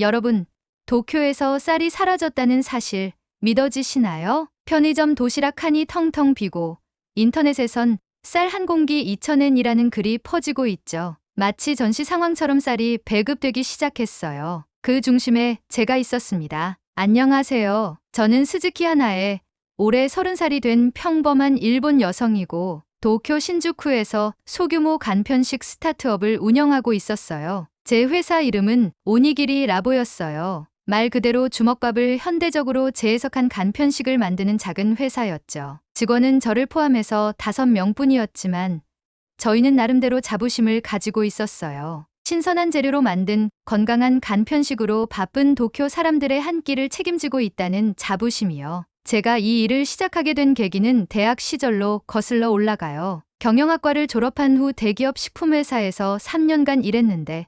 여러분, 도쿄에서 쌀이 사라졌다는 사실 믿어지시나요? 편의점 도시락 칸이 텅텅 비고 인터넷에선 쌀 한 공기 2,000엔이라는 글이 퍼지고 있죠. 마치 전시 상황처럼 쌀이 배급되기 시작했어요. 그 중심에 제가 있었습니다. 안녕하세요. 저는 스즈키 하나에 올해 30살이 된 평범한 일본 여성이고 도쿄 신주쿠에서 소규모 간편식 스타트업을 운영하고 있었어요. 제 회사 이름은 오니기리 라보였어요. 말 그대로 주먹밥을 현대적으로 재해석한 간편식을 만드는 작은 회사였죠. 직원은 저를 포함해서 5명뿐이었지만 저희는 나름대로 자부심을 가지고 있었어요. 신선한 재료로 만든 건강한 간편식으로 바쁜 도쿄 사람들의 한 끼를 책임지고 있다는 자부심이요. 제가 이 일을 시작하게 된 계기는 대학 시절로 거슬러 올라가요. 경영학과를 졸업한 후 대기업 식품회사에서 3년간 일했는데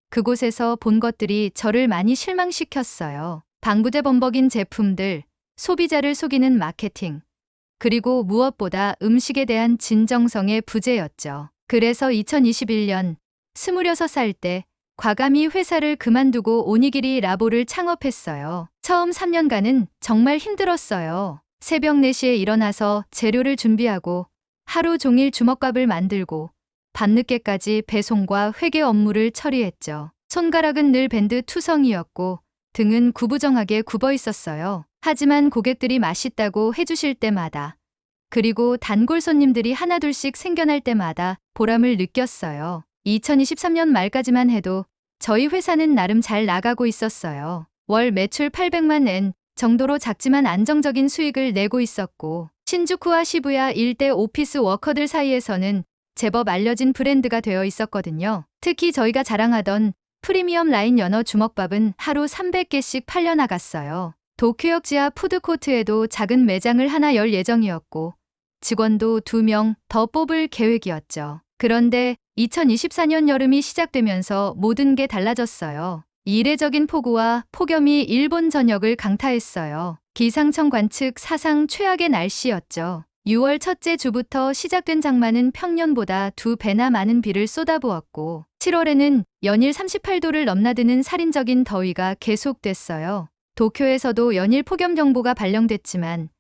그곳에서 본 것들이 저를 많이 실망시켰어요. 방부제 범벅인 제품들, 소비자를 속이는 마케팅, 그리고 무엇보다 음식에 대한 진정성의 부재였죠. 그래서 2021년 26살 때 과감히 회사를 그만두고 오니기리 라보를 창업했어요. 처음 3년간은 정말 힘들었어요. 새벽 4시에 일어나서 재료를 준비하고 하루 종일 주먹밥을 만들고 밤늦게까지 배송과 회계 업무를 처리했죠. 손가락은 늘 밴드 투성이었고 등은 구부정하게 굽어 있었어요. 하지만 고객들이 맛있다고 해주실 때마다 그리고 단골 손님들이 하나둘씩 생겨날 때마다 보람을 느꼈어요. 2023년 말까지만 해도 저희 회사는 나름 잘 나가고 있었어요. 월 매출 800만 엔 정도로 작지만 안정적인 수익을 내고 있었고 신주쿠와 시부야 일대 오피스 워커들 사이에서는 제법 알려진 브랜드가 되어 있었거든요. 특히 저희가 자랑하던 프리미엄 라인 연어 주먹밥은 하루 300개씩 팔려나갔어요. 도쿄역 지하 푸드코트에도 작은 매장을 하나 열 예정이었고 직원도 2명 더 뽑을 계획이었죠. 그런데 2024년 여름이 시작되면서 모든 게 달라졌어요. 이례적인 폭우와 폭염이 일본 전역을 강타했어요. 기상청 관측 사상 최악의 날씨였죠. 6월 첫째 주부터 시작된 장마는 평년보다 2배나 많은 비를 쏟아부었고 7월에는 연일 38도를 넘나드는 살인적인 더위가 계속됐어요. 도쿄에서도 연일 폭염경보가 발령됐지만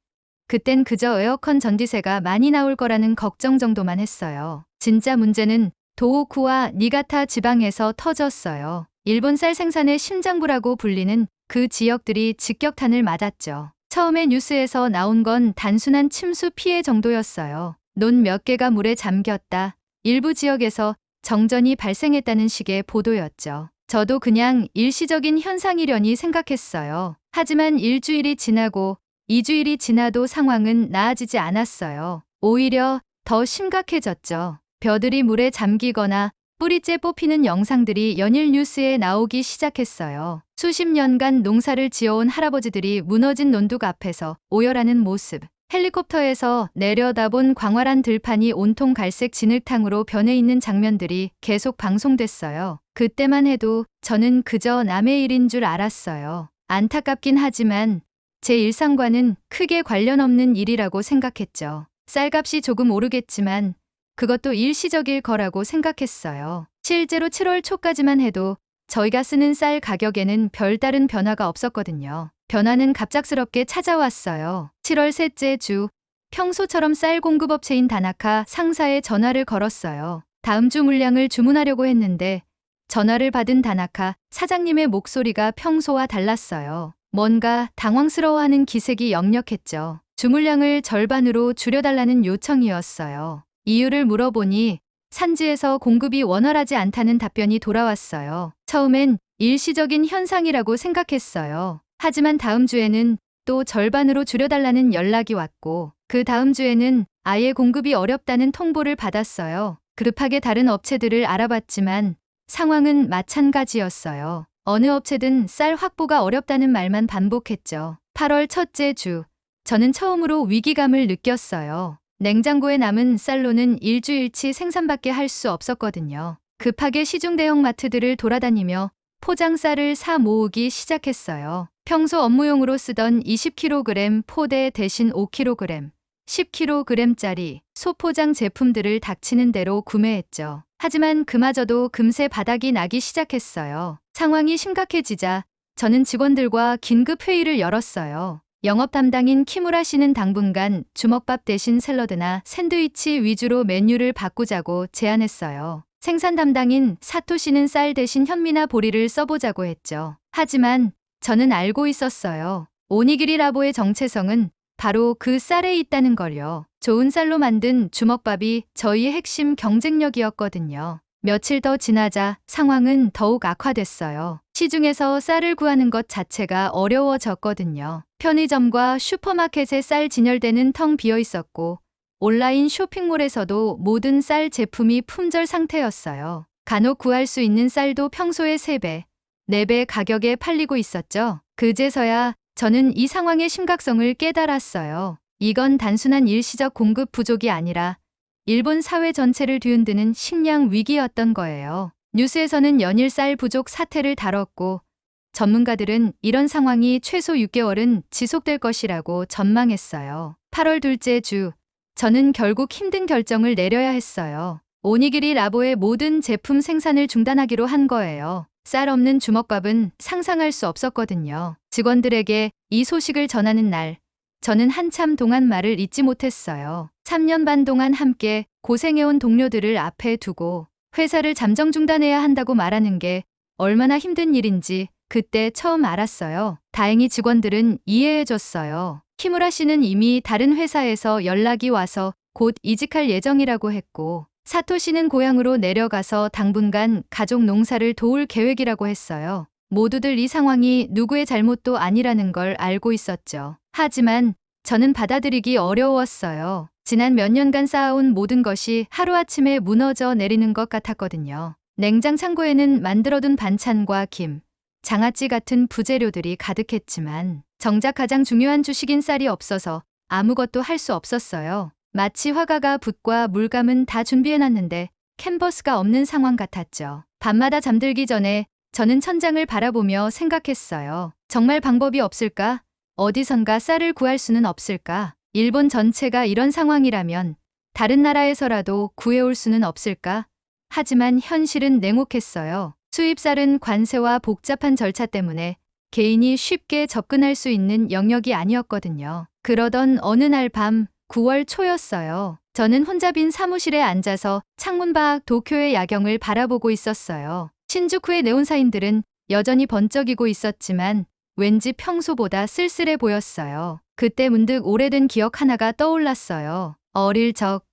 그땐 그저 에어컨 전기세가 많이 나올 거라는 걱정 정도만 했어요. 진짜 문제는 도호쿠와 니가타 지방에서 터졌어요. 일본 쌀 생산의 심장부라고 불리는 그 지역들이 직격탄을 맞았죠. 처음에 뉴스에서 나온 건 단순한 침수 피해 정도였어요. 논 몇 개가 물에 잠겼다. 일부 지역에서 정전이 발생했다는 식의 보도였죠. 저도 그냥 일시적인 현상이려니 생각했어요. 하지만 일주일이 지나고 2주일이 지나도 상황은 나아지지 않았어요. 오히려 더 심각해졌죠. 벼들이 물에 잠기거나 뿌리째 뽑히는 영상들이 연일 뉴스에 나오기 시작했어요. 수십 년간 농사를 지어온 할아버지들이 무너진 논둑 앞에서 오열하는 모습. 헬리콥터에서 내려다본 광활한 들판이 온통 갈색 진흙탕으로 변해 있는 장면들이 계속 방송됐어요. 그때만 해도 저는 그저 남의 일인 줄 알았어요. 안타깝긴 하지만 제 일상과는 크게 관련 없는 일이라고 생각했죠. 쌀값이 조금 오르겠지만 그것도 일시적일 거라고 생각했어요. 실제로 7월 초까지만 해도 저희가 쓰는 쌀 가격에는 별다른 변화가 없었거든요. 변화는 갑작스럽게 찾아왔어요. 7월 셋째 주, 평소처럼 쌀 공급업체인 다나카 상사에 전화를 걸었어요. 다음 주 물량을 주문하려고 했는데 전화를 받은 다나카 사장님의 목소리가 평소와 달랐어요. 뭔가 당황스러워하는 기색이 역력했죠. 주물량을 절반으로 줄여달라는 요청이었어요. 이유를 물어보니 산지에서 공급이 원활하지 않다는 답변이 돌아왔어요. 처음엔 일시적인 현상이라고 생각했어요. 하지만 다음 주에는 또 절반으로 줄여달라는 연락이 왔고 그 다음 주에는 아예 공급이 어렵다는 통보를 받았어요. 급하게 다른 업체들을 알아봤지만 상황은 마찬가지였어요. 어느 업체든 쌀 확보가 어렵다는 말만 반복했죠. 8월 첫째 주, 저는 처음으로 위기감을 느꼈어요. 냉장고에 남은 쌀로는 일주일치 생산밖에 할 수 없었거든요. 급하게 시중 대형마트들을 돌아다니며 포장 쌀을 사 모으기 시작했어요. 평소 업무용으로 쓰던 20kg 포대 대신 5kg, 10kg짜리 소포장 제품들을 닥치는 대로 구매했죠. 하지만 그마저도 금세 바닥이 나기 시작했어요. 상황이 심각해지자 저는 직원들과 긴급 회의를 열었어요. 영업 담당인 키무라 씨는 당분간 주먹밥 대신 샐러드나 샌드위치 위주로 메뉴를 바꾸자고 제안했어요. 생산 담당인 사토 씨는 쌀 대신 현미나 보리를 써보자고 했죠. 하지만 저는 알고 있었어요. 오니기리 라보의 정체성은 바로 그 쌀에 있다는 걸요. 좋은 쌀로 만든 주먹밥이 저희의 핵심 경쟁력이었거든요. 며칠 더 지나자 상황은 더욱 악화됐어요. 시중에서 쌀을 구하는 것 자체가 어려워졌거든요. 편의점과 슈퍼마켓에 쌀 진열대는 텅 비어 있었고 온라인 쇼핑몰에서도 모든 쌀 제품이 품절 상태였어요. 간혹 구할 수 있는 쌀도 평소의 3배, 4배 가격에 팔리고 있었죠. 그제서야 저는 이 상황의 심각성을 깨달았어요. 이건 단순한 일시적 공급 부족이 아니라 일본 사회 전체를 뒤흔드는 식량 위기였던 거예요. 뉴스에서는 연일 쌀 부족 사태를 다뤘고 전문가들은 이런 상황이 최소 6개월은 지속될 것이라고 전망했어요. 8월 둘째 주, 저는 결국 힘든 결정을 내려야 했어요. 오니기리 라보의 모든 제품 생산을 중단하기로 한 거예요. 쌀 없는 주먹밥은 상상할 수 없었거든요. 직원들에게 이 소식을 전하는 날, 저는 한참 동안 말을 잇지 못했어요. 3년 반 동안 함께 고생해온 동료들을 앞에 두고 회사를 잠정 중단해야 한다고 말하는 게 얼마나 힘든 일인지 그때 처음 알았어요. 다행히 직원들은 이해해줬어요. 키무라 씨는 이미 다른 회사에서 연락이 와서 곧 이직할 예정이라고 했고, 사토 씨는 고향으로 내려가서 당분간 가족 농사를 도울 계획이라고 했어요. 모두들 이 상황이 누구의 잘못도 아니라는 걸 알고 있었죠. 하지만 저는 받아들이기 어려웠어요. 지난 몇 년간 쌓아온 모든 것이 하루아침에 무너져 내리는 것 같았거든요. 냉장 창고에는 만들어둔 반찬과 김, 장아찌 같은 부재료들이 가득했지만 정작 가장 중요한 주식인 쌀이 없어서 아무것도 할 수 없었어요. 마치 화가가 붓과 물감은 다 준비해놨는데 캔버스가 없는 상황 같았죠. 밤마다 잠들기 전에 저는 천장을 바라보며 생각했어요. 정말 방법이 없을까? 어디선가 쌀을 구할 수는 없을까? 일본 전체가 이런 상황이라면 다른 나라에서라도 구해올 수는 없을까? 하지만 현실은 냉혹했어요. 수입 쌀은 관세와 복잡한 절차 때문에 개인이 쉽게 접근할 수 있는 영역이 아니었거든요. 그러던 어느 날 밤 9월 초였어요. 저는 혼자 빈 사무실에 앉아서 창문 밖 도쿄의 야경을 바라보고 있었어요. 신주쿠의 네온사인들은 여전히 번쩍이고 있었지만 왠지 평소보다 쓸쓸해 보였어요. 그때 문득 오래된 기억 하나가 떠올랐어요. 어릴 적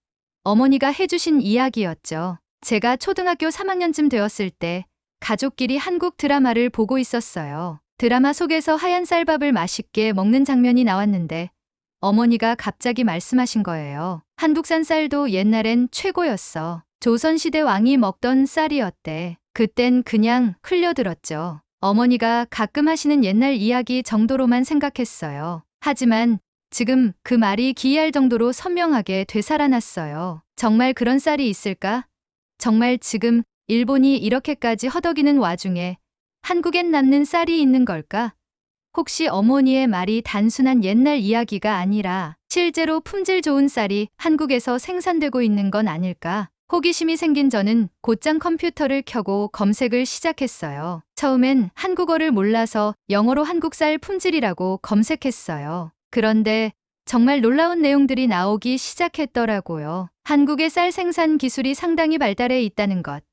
어머니가 해주신 이야기였죠. 제가 초등학교 3학년쯤 되었을 때 가족끼리 한국 드라마를 보고 있었어요. 드라마 속에서 하얀 쌀밥을 맛있게 먹는 장면이 나왔는데 어머니가 갑자기 말씀하신 거예요. 한국산 쌀도 옛날엔 최고였어. 조선시대 왕이 먹던 쌀이었대. 그땐 그냥 흘려들었죠. 어머니가 가끔 하시는 옛날 이야기 정도로만 생각했어요. 하지만 지금 그 말이 기이할 정도로 선명하게 되살아났어요. 정말 그런 쌀이 있을까? 정말 지금 일본이 이렇게까지 허덕이는 와중에 한국엔 남는 쌀이 있는 걸까? 혹시 어머니의 말이 단순한 옛날 이야기가 아니라 실제로 품질 좋은 쌀이 한국에서 생산되고 있는 건 아닐까? 호기심이 생긴 저는 곧장 컴퓨터를 켜고 검색을 시작했어요. 처음엔 한국어를 몰라서 영어로 한국 쌀 품질이라고 검색했어요. 그런데 정말 놀라운 내용들이 나오기 시작했더라고요. 한국의 쌀 생산 기술이 상당히 발달해 있다는 것.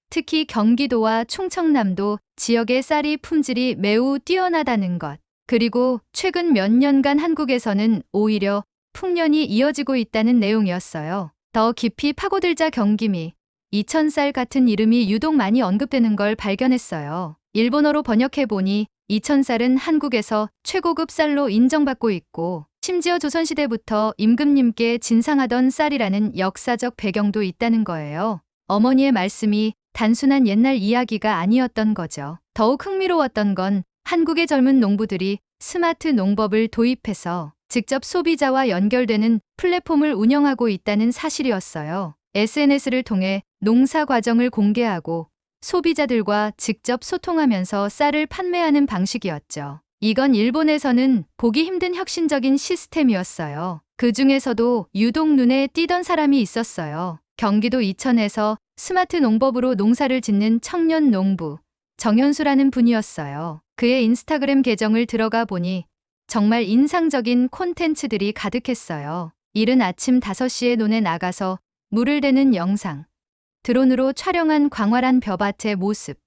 특히 경기도와 충청남도 지역의 쌀이 품질이 매우 뛰어나다는 것. 그리고 최근 몇 년간 한국에서는 오히려 풍년이 이어지고 있다는 내용이었어요. 더 깊이 파고들자 경기미, 이천쌀 같은 이름이 유독 많이 언급되는 걸 발견했어요. 일본어로 번역해보니 이천쌀은 한국에서 최고급 쌀로 인정받고 있고 심지어 조선시대부터 임금님께 진상하던 쌀이라는 역사적 배경도 있다는 거예요. 어머니의 말씀이 단순한 옛날 이야기가 아니었던 거죠. 더욱 흥미로웠던 건 한국의 젊은 농부들이 스마트 농법을 도입해서 직접 소비자와 연결되는 플랫폼을 운영하고 있다는 사실이었어요. SNS를 통해 농사 과정을 공개하고 소비자들과 직접 소통하면서 쌀을 판매하는 방식이었죠. 이건 일본에서는 보기 힘든 혁신적인 시스템이었어요. 그 중에서도 유독 눈에 띄던 사람이 있었어요. 경기도 이천에서 스마트 농법으로 농사를 짓는 청년 농부 정현수라는 분이었어요. 그의 인스타그램 계정을 들어가 보니 정말 인상적인 콘텐츠들이 가득했어요. 이른 아침 5시에 논에 나가서 물을 대는 영상, 드론으로 촬영한 광활한 벼밭의 모습,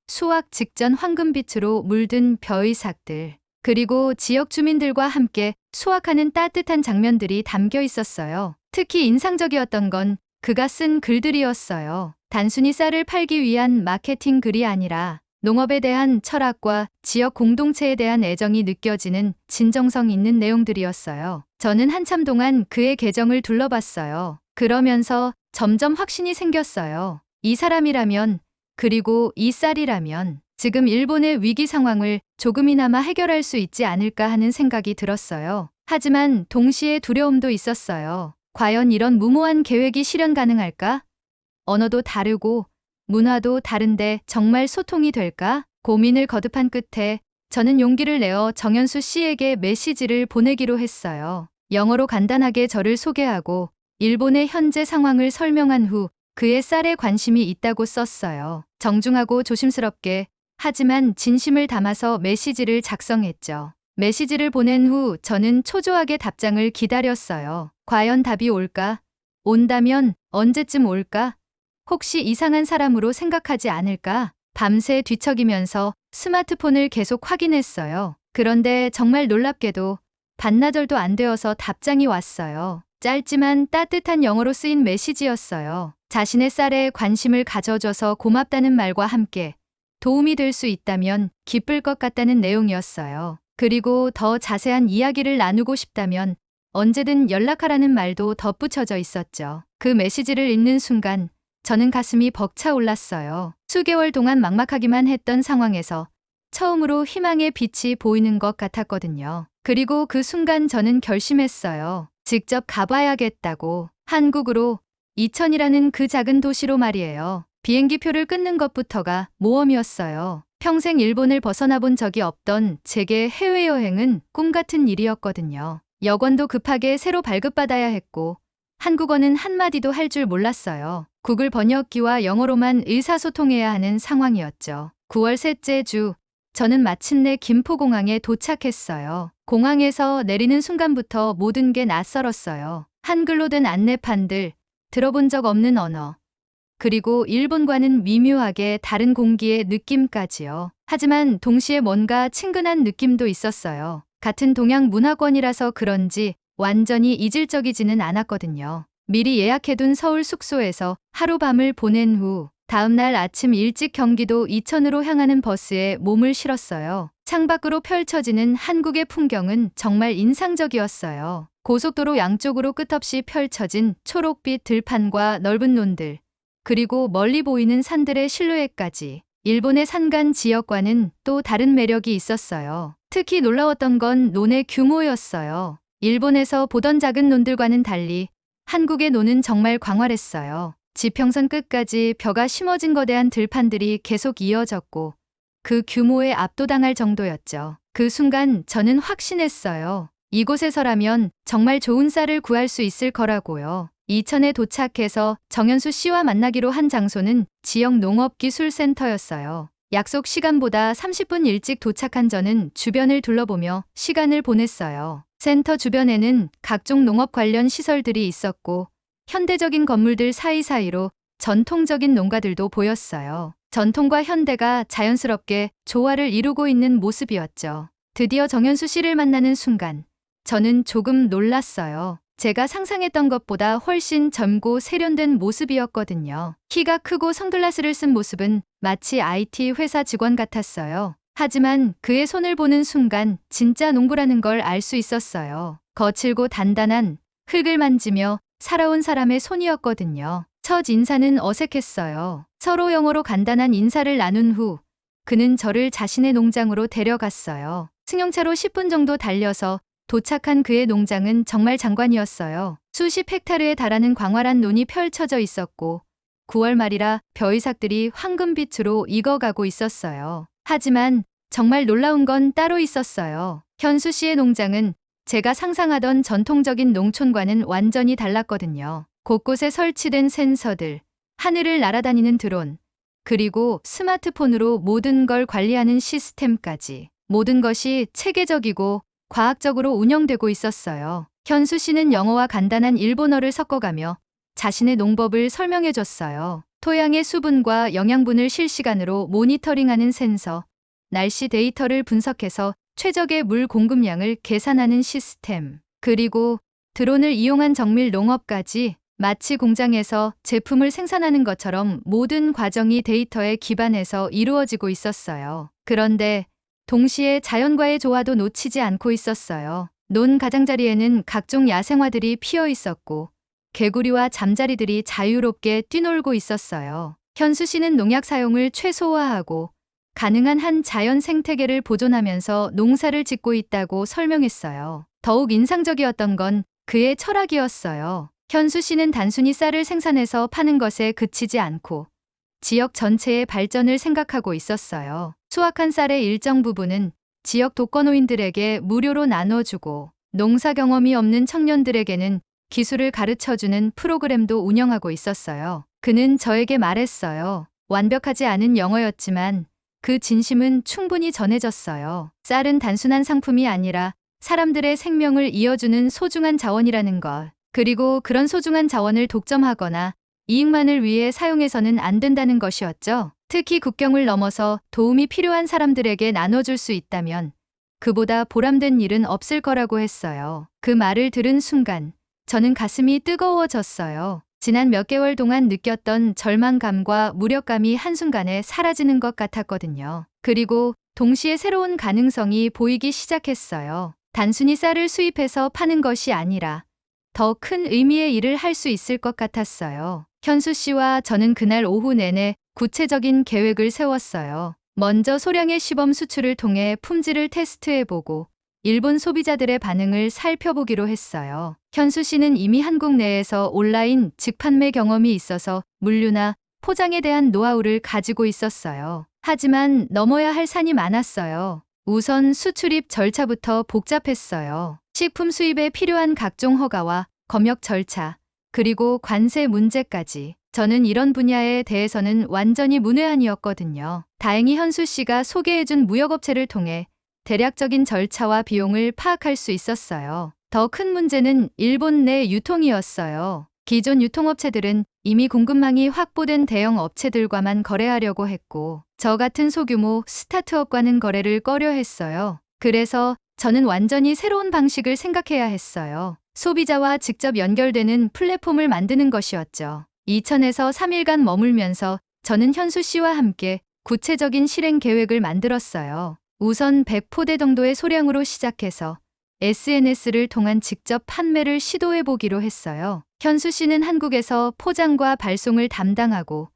수확 직전 황금빛으로 물든 벼이삭들, 그리고 지역 주민들과 함께 수확하는 따뜻한 장면들이 담겨 있었어요. 특히 인상적이었던 건 그가 쓴 글들이었어요. 단순히 쌀을 팔기 위한 마케팅 글이 아니라 농업에 대한 철학과 지역 공동체에 대한 애정이 느껴지는 진정성 있는 내용들이었어요. 저는 한참 동안 그의 계정을 둘러봤어요. 그러면서 점점 확신이 생겼어요. 이 사람이라면, 그리고 이 쌀이라면 지금 일본의 위기 상황을 조금이나마 해결할 수 있지 않을까 하는 생각이 들었어요. 하지만 동시에 두려움도 있었어요. 과연 이런 무모한 계획이 실현 가능할까? 언어도 다르고 문화도 다른데 정말 소통이 될까? 고민을 거듭한 끝에 저는 용기를 내어 정현수 씨에게 메시지를 보내기로 했어요. 영어로 간단하게 저를 소개하고 일본의 현재 상황을 설명한 후 그의 쌀에 관심이 있다고 썼어요. 정중하고 조심스럽게 하지만 진심을 담아서 메시지를 작성했죠. 메시지를 보낸 후 저는 초조하게 답장을 기다렸어요. 과연 답이 올까? 온다면 언제쯤 올까? 혹시 이상한 사람으로 생각하지 않을까? 밤새 뒤척이면서 스마트폰을 계속 확인했어요. 그런데 정말 놀랍게도 반나절도 안 되어서 답장이 왔어요. 짧지만 따뜻한 영어로 쓰인 메시지였어요. 자신의 쌀에 관심을 가져줘서 고맙다는 말과 함께 도움이 될 수 있다면 기쁠 것 같다는 내용이었어요. 그리고 더 자세한 이야기를 나누고 싶다면 언제든 연락하라는 말도 덧붙여져 있었죠. 그 메시지를 읽는 순간 저는 가슴이 벅차올랐어요. 수개월 동안 막막하기만 했던 상황에서 처음으로 희망의 빛이 보이는 것 같았거든요. 그리고 그 순간 저는 결심했어요. 직접 가봐야겠다고. 한국으로, 이천이라는 그 작은 도시로 말이에요. 비행기표를 끊는 것부터가 모험이었어요. 평생 일본을 벗어나 본 적이 없던 제게 해외여행은 꿈 같은 일이었거든요. 여권도 급하게 새로 발급받아야 했고 한국어는 한마디도 할 줄 몰랐어요. 구글 번역기와 영어로만 의사소통해야 하는 상황이었죠. 9월 셋째 주, 저는 마침내 김포공항에 도착했어요. 공항에서 내리는 순간부터 모든 게 낯설었어요. 한글로 된 안내판들, 들어본 적 없는 언어, 그리고 일본과는 미묘하게 다른 공기의 느낌까지요. 하지만 동시에 뭔가 친근한 느낌도 있었어요. 같은 동양 문화권이라서 그런지 완전히 이질적이지는 않았거든요. 미리 예약해둔 서울 숙소에서 하룻밤을 보낸 후 다음날 아침 일찍 경기도 이천으로 향하는 버스에 몸을 실었어요. 창밖으로 펼쳐지는 한국의 풍경은 정말 인상적이었어요. 고속도로 양쪽으로 끝없이 펼쳐진 초록빛 들판과 넓은 논들, 그리고 멀리 보이는 산들의 실루엣까지. 일본의 산간 지역과는 또 다른 매력이 있었어요. 특히 놀라웠던 건 논의 규모였어요. 일본에서 보던 작은 논들과는 달리 한국의 논은 정말 광활했어요. 지평선 끝까지 벼가 심어진 거대한 들판들이 계속 이어졌고 그 규모에 압도당할 정도였죠. 그 순간 저는 확신했어요. 이곳에서라면 정말 좋은 쌀을 구할 수 있을 거라고요. 이천에 도착해서 정현수 씨와 만나기로 한 장소는 지역 농업기술센터였어요. 약속 시간보다 30분 일찍 도착한 저는 주변을 둘러보며 시간을 보냈어요. 센터 주변에는 각종 농업 관련 시설들이 있었고 현대적인 건물들 사이사이로 전통적인 농가들도 보였어요. 전통과 현대가 자연스럽게 조화를 이루고 있는 모습이었죠. 드디어 정현수 씨를 만나는 순간 저는 조금 놀랐어요. 제가 상상했던 것보다 훨씬 젊고 세련된 모습이었거든요. 키가 크고 선글라스를 쓴 모습은 마치 IT 회사 직원 같았어요. 하지만 그의 손을 보는 순간 진짜 농부라는 걸 알 수 있었어요. 거칠고 단단한 흙을 만지며 살아온 사람의 손이었거든요. 첫 인사는 어색했어요. 서로 영어로 간단한 인사를 나눈 후 그는 저를 자신의 농장으로 데려갔어요. 승용차로 10분 정도 달려서 도착한 그의 농장은 정말 장관이었어요. 수십 헥타르에 달하는 광활한 논이 펼쳐져 있었고 9월 말이라 벼이삭들이 황금빛으로 익어가고 있었어요. 하지만 정말 놀라운 건 따로 있었어요. 현수 씨의 농장은 제가 상상하던 전통적인 농촌과는 완전히 달랐거든요. 곳곳에 설치된 센서들, 하늘을 날아다니는 드론, 그리고 스마트폰으로 모든 걸 관리하는 시스템까지 모든 것이 체계적이고 과학적으로 운영되고 있었어요. 현수 씨는 영어와 간단한 일본어를 섞어가며 자신의 농법을 설명해 줬어요. 토양의 수분과 영양분을 실시간으로 모니터링하는 센서, 날씨 데이터를 분석해서 최적의 물 공급량을 계산하는 시스템, 그리고 드론을 이용한 정밀 농업까지 마치 공장에서 제품을 생산하는 것처럼 모든 과정이 데이터에 기반해서 이루어지고 있었어요. 그런데 동시에 자연과의 조화도 놓치지 않고 있었어요. 논 가장자리에는 각종 야생화들이 피어 있었고 개구리와 잠자리들이 자유롭게 뛰놀고 있었어요. 현수 씨는 농약 사용을 최소화하고 가능한 한 자연 생태계를 보존하면서 농사를 짓고 있다고 설명했어요. 더욱 인상적이었던 건 그의 철학이었어요. 현수 씨는 단순히 쌀을 생산해서 파는 것에 그치지 않고 지역 전체의 발전을 생각하고 있었어요. 수확한 쌀의 일정 부분은 지역 독거노인들에게 무료로 나눠주고 농사 경험이 없는 청년들에게는 기술을 가르쳐주는 프로그램도 운영하고 있었어요. 그는 저에게 말했어요. 완벽하지 않은 영어였지만 그 진심은 충분히 전해졌어요. 쌀은 단순한 상품이 아니라 사람들의 생명을 이어주는 소중한 자원이라는 것. 그리고 그런 소중한 자원을 독점하거나 이익만을 위해 사용해서는 안 된다는 것이었죠. 특히 국경을 넘어서 도움이 필요한 사람들에게 나눠줄 수 있다면 그보다 보람된 일은 없을 거라고 했어요. 그 말을 들은 순간 저는 가슴이 뜨거워졌어요. 지난 몇 개월 동안 느꼈던 절망감과 무력감이 한순간에 사라지는 것 같았거든요. 그리고 동시에 새로운 가능성이 보이기 시작했어요. 단순히 쌀을 수입해서 파는 것이 아니라 더 큰 의미의 일을 할 수 있을 것 같았어요. 현수 씨와 저는 그날 오후 내내 구체적인 계획을 세웠어요. 먼저 소량의 시범 수출을 통해 품질을 테스트해보고 일본 소비자들의 반응을 살펴보기로 했어요. 현수 씨는 이미 한국 내에서 온라인 직판매 경험이 있어서 물류나 포장에 대한 노하우를 가지고 있었어요. 하지만 넘어야 할 산이 많았어요. 우선 수출입 절차부터 복잡했어요. 식품 수입에 필요한 각종 허가와 검역 절차, 그리고 관세 문제까지. 저는 이런 분야에 대해서는 완전히 문외한이었거든요. 다행히 현수 씨가 소개해준 무역업체를 통해 대략적인 절차와 비용을 파악할 수 있었어요. 더 큰 문제는 일본 내 유통이었어요. 기존 유통업체들은 이미 공급망이 확보된 대형 업체들과만 거래하려고 했고 저 같은 소규모 스타트업과는 거래를 꺼려 했어요. 그래서 저는 완전히 새로운 방식을 생각해야 했어요. 소비자와 직접 연결되는 플랫폼을 만드는 것이었죠. 2000에서 3일간 머물면서 저는 현수 씨와 함께 구체적인 실행 계획을 만들었어요. 우선 100포대 정도의 소량으로 시작해서 SNS를 통한 직접 판매를 시도해 보기로 했어요. 현수 씨는 한국에서 포장과 발송을 담당하고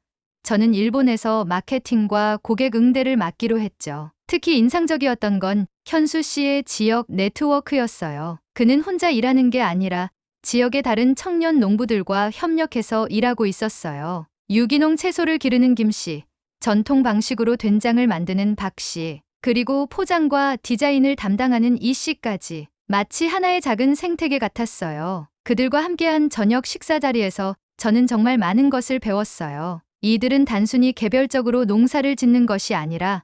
저는 일본에서 마케팅과 고객 응대를 맡기로 했죠. 특히 인상적이었던 건 현수 씨의 지역 네트워크였어요. 그는 혼자 일하는 게 아니라 지역의 다른 청년 농부들과 협력해서 일하고 있었어요. 유기농 채소를 기르는 김 씨, 전통 방식으로 된장을 만드는 박 씨, 그리고 포장과 디자인을 담당하는 이 씨까지 마치 하나의 작은 생태계 같았어요. 그들과 함께한 저녁 식사 자리에서 저는 정말 많은 것을 배웠어요. 이들은 단순히 개별적으로 농사를 짓는 것이 아니라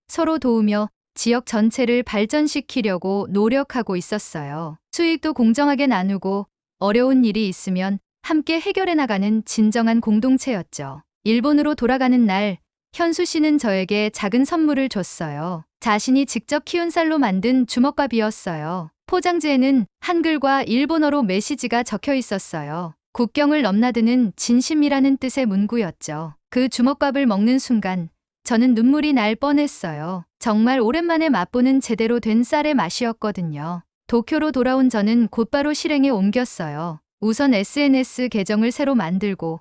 서로 도우며 지역 전체를 발전시키려고 노력하고 있었어요. 수익도 공정하게 나누고 어려운 일이 있으면 함께 해결해 나가는 진정한 공동체였죠. 일본으로 돌아가는 날, 현수 씨는 저에게 작은 선물을 줬어요. 자신이 직접 키운 쌀로 만든 주먹밥이었어요. 포장지에는 한글과 일본어로 메시지가 적혀 있었어요. 국경을 넘나드는 진심이라는 뜻의 문구였죠. 그 주먹밥을 먹는 순간 저는 눈물이 날 뻔했어요. 정말 오랜만에 맛보는 제대로 된 쌀의 맛이었거든요. 도쿄로 돌아온 저는 곧바로 실행에 옮겼어요. 우선 SNS 계정을 새로 만들고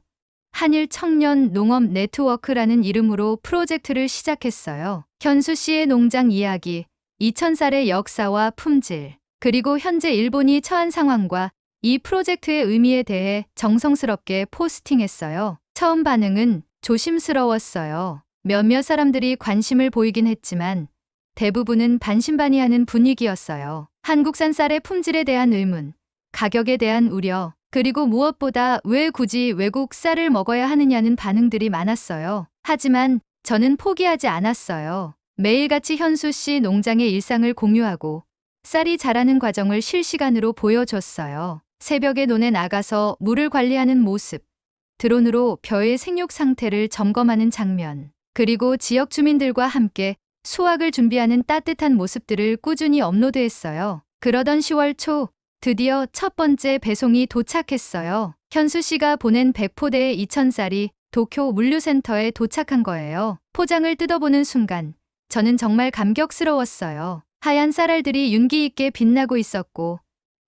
한일 청년 농업 네트워크라는 이름으로 프로젝트를 시작했어요. 현수 씨의 농장 이야기, 2000쌀의 역사와 품질, 그리고 현재 일본이 처한 상황과 이 프로젝트의 의미에 대해 정성스럽게 포스팅했어요. 처음 반응은 조심스러웠어요. 몇몇 사람들이 관심을 보이긴 했지만 대부분은 반신반의하는 분위기였어요. 한국산 쌀의 품질에 대한 의문, 가격에 대한 우려, 그리고 무엇보다 왜 굳이 외국 쌀을 먹어야 하느냐는 반응들이 많았어요. 하지만 저는 포기하지 않았어요. 매일같이 현수 씨 농장의 일상을 공유하고 쌀이 자라는 과정을 실시간으로 보여줬어요. 새벽에 논에 나가서 물을 관리하는 모습, 드론으로 벼의 생육 상태를 점검하는 장면, 그리고 지역 주민들과 함께 수확을 준비하는 따뜻한 모습들을 꾸준히 업로드했어요. 그러던 10월 초 드디어 첫 번째 배송이 도착했어요. 현수 씨가 보낸 100포대의 2000쌀이 도쿄 물류센터에 도착한 거예요. 포장을 뜯어보는 순간 저는 정말 감격스러웠어요. 하얀 쌀알들이 윤기 있게 빛나고 있었고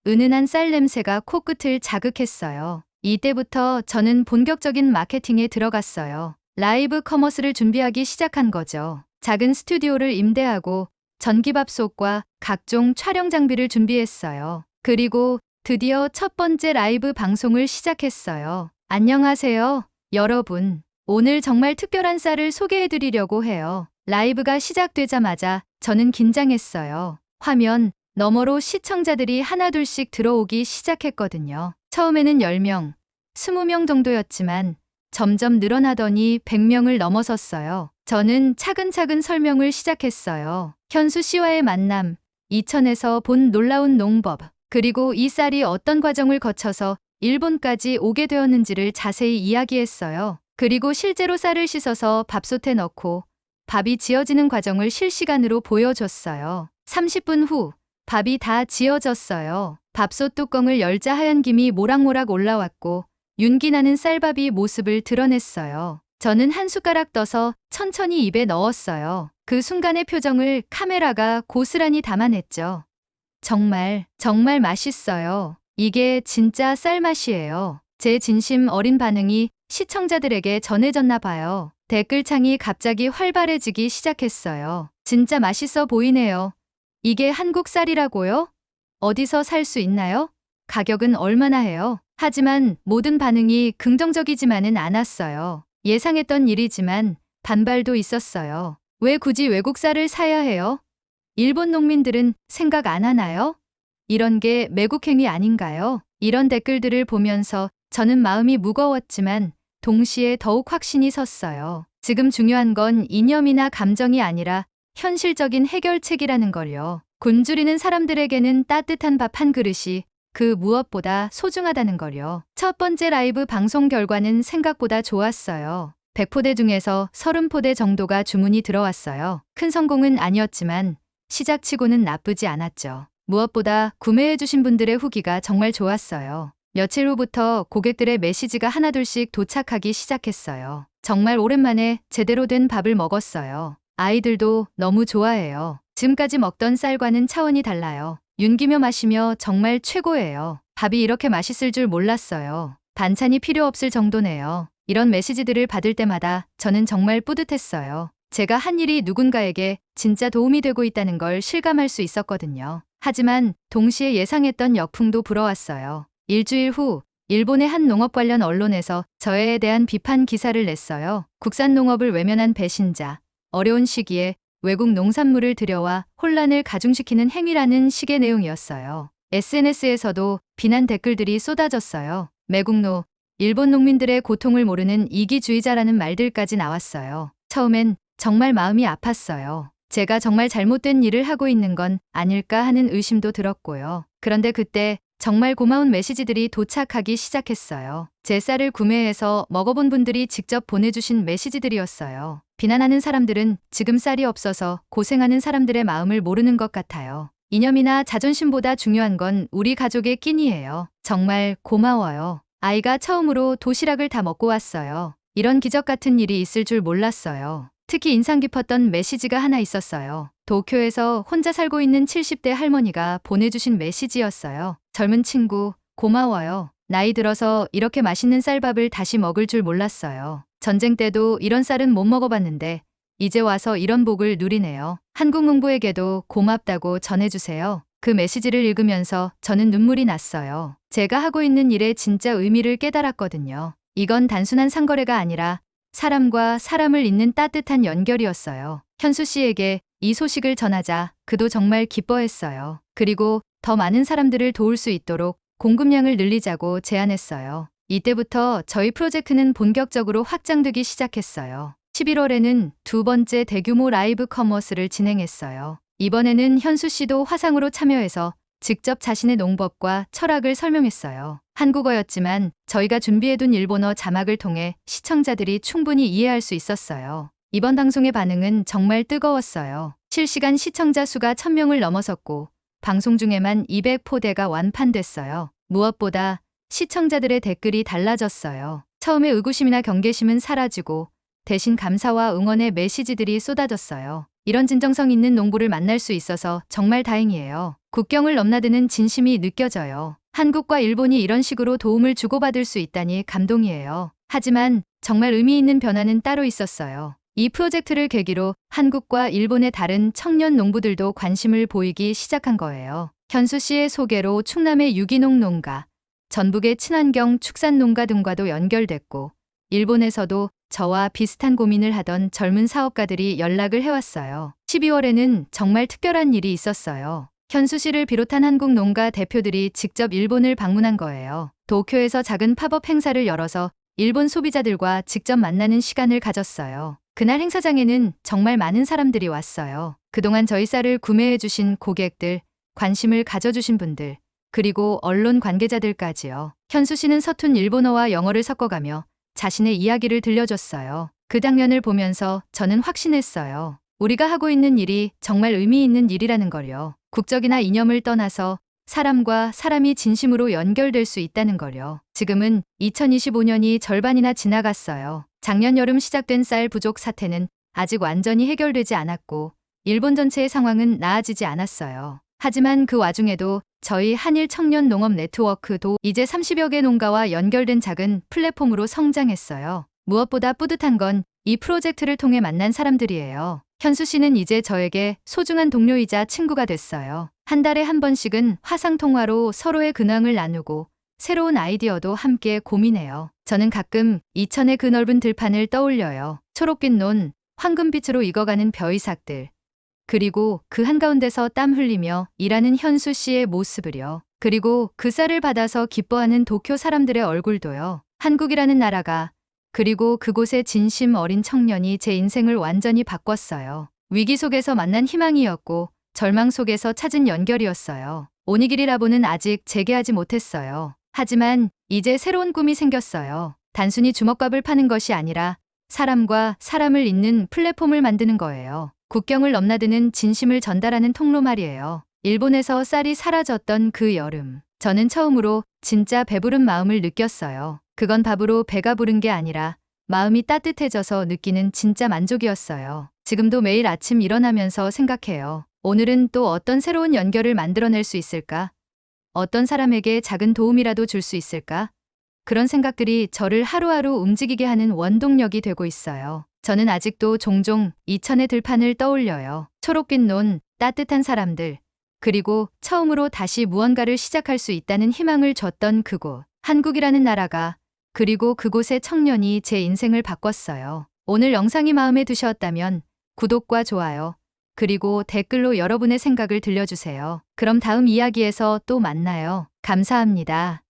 은은한 쌀 냄새가 코끝을 자극했어요. 이때부터 저는 본격적인 마케팅에 들어갔어요. 라이브 커머스를 준비하기 시작한 거죠. 작은 스튜디오를 임대하고 전기밥솥과 각종 촬영 장비를 준비했어요. 그리고 드디어 첫 번째 라이브 방송을 시작했어요. 안녕하세요, 여러분. 오늘 정말 특별한 쌀을 소개해드리려고 해요. 라이브가 시작되자마자 저는 긴장했어요. 화면 너머로 시청자들이 하나둘씩 들어오기 시작했거든요. 처음에는 10명, 20명 정도였지만 점점 늘어나더니 100명을 넘어섰어요. 저는 차근차근 설명을 시작했어요. 현수 씨와의 만남, 이천에서 본 놀라운 농법, 그리고 이 쌀이 어떤 과정을 거쳐서 일본까지 오게 되었는지를 자세히 이야기했어요. 그리고 실제로 쌀을 씻어서 밥솥에 넣고 밥이 지어지는 과정을 실시간으로 보여줬어요. 30분 후 밥이 다 지어졌어요. 밥솥 뚜껑을 열자 하얀 김이 모락모락 올라왔고 윤기 나는 쌀밥이 모습을 드러냈어요. 저는 한 숟가락 떠서 천천히 입에 넣었어요. 그 순간의 표정을 카메라가 고스란히 담아냈죠. 정말 맛있어요. 이게 진짜 쌀맛이에요. 제 진심 어린 반응이 시청자들에게 전해졌나 봐요. 댓글창이 갑자기 활발해지기 시작했어요. 진짜 맛있어 보이네요. 이게 한국 쌀이라고요? 어디서 살 수 있나요? 가격은 얼마나 해요? 하지만 모든 반응이 긍정적이지만은 않았어요. 예상했던 일이지만 반발도 있었어요. 왜 굳이 외국 쌀을 사야 해요? 일본 농민들은 생각 안 하나요? 이런 게 매국행위 아닌가요? 이런 댓글들을 보면서 저는 마음이 무거웠지만 동시에 더욱 확신이 섰어요. 지금 중요한 건 이념이나 감정이 아니라 현실적인 해결책이라는 걸요. 굶주리는 사람들에게는 따뜻한 밥 한 그릇이 그 무엇보다 소중하다는 걸요. 첫 번째 라이브 방송 결과는 생각보다 좋았어요. 100포대 중에서 30포대 정도가 주문이 들어왔어요. 큰 성공은 아니었지만 시작치고는 나쁘지 않았죠. 무엇보다 구매해주신 분들의 후기가 정말 좋았어요. 며칠 후부터 고객들의 메시지가 하나둘씩 도착하기 시작했어요. 정말 오랜만에 제대로 된 밥을 먹었어요. 아이들도 너무 좋아해요. 지금까지 먹던 쌀과는 차원이 달라요. 윤기며 마시며 정말 최고예요. 밥이 이렇게 맛있을 줄 몰랐어요. 반찬이 필요 없을 정도네요. 이런 메시지들을 받을 때마다 저는 정말 뿌듯했어요. 제가 한 일이 누군가에게 진짜 도움이 되고 있다는 걸 실감할 수 있었거든요. 하지만 동시에 예상했던 역풍도 불어왔어요. 일주일 후 일본의 한 농업 관련 언론에서 저에 대한 비판 기사를 냈어요. 국산 농업을 외면한 배신자, 어려운 시기에 외국 농산물을 들여와 혼란을 가중시키는 행위라는 식의 내용이었어요. SNS에서도 비난 댓글들이 쏟아졌어요. 매국노, 일본 농민들의 고통을 모르는 이기주의자라는 말들까지 나왔어요. 처음엔 정말 마음이 아팠어요. 제가 정말 잘못된 일을 하고 있는 건 아닐까 하는 의심도 들었고요. 그런데 그때 정말 고마운 메시지들이 도착하기 시작했어요. 제 쌀을 구매해서 먹어본 분들이 직접 보내주신 메시지들이었어요. 비난하는 사람들은 지금 쌀이 없어서 고생하는 사람들의 마음을 모르는 것 같아요. 이념이나 자존심보다 중요한 건 우리 가족의 끼니예요. 정말 고마워요. 아이가 처음으로 도시락을 다 먹고 왔어요. 이런 기적 같은 일이 있을 줄 몰랐어요. 특히 인상 깊었던 메시지가 하나 있었어요. 도쿄에서 혼자 살고 있는 70대 할머니가 보내주신 메시지였어요. 젊은 친구, 고마워요. 나이 들어서 이렇게 맛있는 쌀밥을 다시 먹을 줄 몰랐어요. 전쟁 때도 이런 쌀은 못 먹어봤는데 이제 와서 이런 복을 누리네요. 한국 농부에게도 고맙다고 전해주세요. 그 메시지를 읽으면서 저는 눈물이 났어요. 제가 하고 있는 일의 진짜 의미를 깨달았거든요. 이건 단순한 상거래가 아니라 사람과 사람을 잇는 따뜻한 연결이었어요. 현수 씨에게 이 소식을 전하자 그도 정말 기뻐했어요. 그리고 더 많은 사람들을 도울 수 있도록 공급량을 늘리자고 제안했어요. 이때부터 저희 프로젝트는 본격적으로 확장되기 시작했어요. 11월에는 두 번째 대규모 라이브 커머스를 진행했어요. 이번에는 현수 씨도 화상으로 참여해서 직접 자신의 농법과 철학을 설명했어요. 한국어였지만 저희가 준비해둔 일본어 자막을 통해 시청자들이 충분히 이해할 수 있었어요. 이번 방송의 반응은 정말 뜨거웠어요. 실시간 시청자 수가 1000명을 넘어섰고 방송 중에만 200포대가 완판됐어요. 무엇보다 시청자들의 댓글이 달라졌어요. 처음에 의구심이나 경계심은 사라지고 대신 감사와 응원의 메시지들이 쏟아졌어요. 이런 진정성 있는 농부를 만날 수 있어서 정말 다행이에요. 국경을 넘나드는 진심이 느껴져요. 한국과 일본이 이런 식으로 도움을 주고받을 수 있다니 감동이에요. 하지만 정말 의미 있는 변화는 따로 있었어요. 이 프로젝트를 계기로 한국과 일본의 다른 청년 농부들도 관심을 보이기 시작한 거예요. 현수 씨의 소개로 충남의 유기농 농가, 전북의 친환경 축산 농가 등과도 연결됐고 일본에서도 저와 비슷한 고민을 하던 젊은 사업가들이 연락을 해왔어요. 12월에는 정말 특별한 일이 있었어요. 현수 씨를 비롯한 한국 농가 대표들이 직접 일본을 방문한 거예요. 도쿄에서 작은 팝업 행사를 열어서 일본 소비자들과 직접 만나는 시간을 가졌어요. 그날 행사장에는 정말 많은 사람들이 왔어요. 그동안 저희 쌀을 구매해주신 고객들, 관심을 가져주신 분들, 그리고 언론 관계자들까지요. 현수 씨는 서툰 일본어와 영어를 섞어가며 자신의 이야기를 들려줬어요. 그 장면을 보면서 저는 확신했어요. 우리가 하고 있는 일이 정말 의미 있는 일이라는 걸요. 국적이나 이념을 떠나서 사람과 사람이 진심으로 연결될 수 있다는 걸요. 지금은 2025년이 절반이나 지나갔어요. 작년 여름 시작된 쌀 부족 사태는 아직 완전히 해결되지 않았고 일본 전체의 상황은 나아지지 않았어요. 하지만 그 와중에도 저희 한일 청년 농업 네트워크도 이제 30여 개 농가와 연결된 작은 플랫폼으로 성장했어요. 무엇보다 뿌듯한 건 이 프로젝트를 통해 만난 사람들이에요. 현수 씨는 이제 저에게 소중한 동료이자 친구가 됐어요. 한 달에 한 번씩은 화상통화로 서로의 근황을 나누고 새로운 아이디어도 함께 고민해요. 저는 가끔 이천의 그 넓은 들판을 떠올려요. 초록빛 논, 황금빛으로 익어가는 벼이삭들. 그리고 그 한가운데서 땀 흘리며 일하는 현수 씨의 모습을요. 그리고 그 쌀을 받아서 기뻐하는 도쿄 사람들의 얼굴도요. 한국이라는 나라가, 그리고 그곳의 진심 어린 청년이 제 인생을 완전히 바꿨어요. 위기 속에서 만난 희망이었고 절망 속에서 찾은 연결이었어요. 오니기리 라보는 아직 재개하지 못했어요. 하지만 이제 새로운 꿈이 생겼어요. 단순히 주먹밥을 파는 것이 아니라 사람과 사람을 잇는 플랫폼을 만드는 거예요. 국경을 넘나드는 진심을 전달하는 통로 말이에요. 일본에서 쌀이 사라졌던 그 여름, 저는 처음으로 진짜 배부른 마음을 느꼈어요. 그건 밥으로 배가 부른 게 아니라 마음이 따뜻해져서 느끼는 진짜 만족이었어요. 지금도 매일 아침 일어나면서 생각해요. 오늘은 또 어떤 새로운 연결을 만들어낼 수 있을까? 어떤 사람에게 작은 도움이라도 줄 수 있을까? 그런 생각들이 저를 하루하루 움직이게 하는 원동력이 되고 있어요. 저는 아직도 종종 이천의 들판을 떠올려요. 초록빛 논, 따뜻한 사람들, 그리고 처음으로 다시 무언가를 시작할 수 있다는 희망을 줬던 그곳. 한국이라는 나라가, 그리고 그곳의 청년이 제 인생을 바꿨어요. 오늘 영상이 마음에 드셨다면 구독과 좋아요, 그리고 댓글로 여러분의 생각을 들려주세요. 그럼 다음 이야기에서 또 만나요. 감사합니다.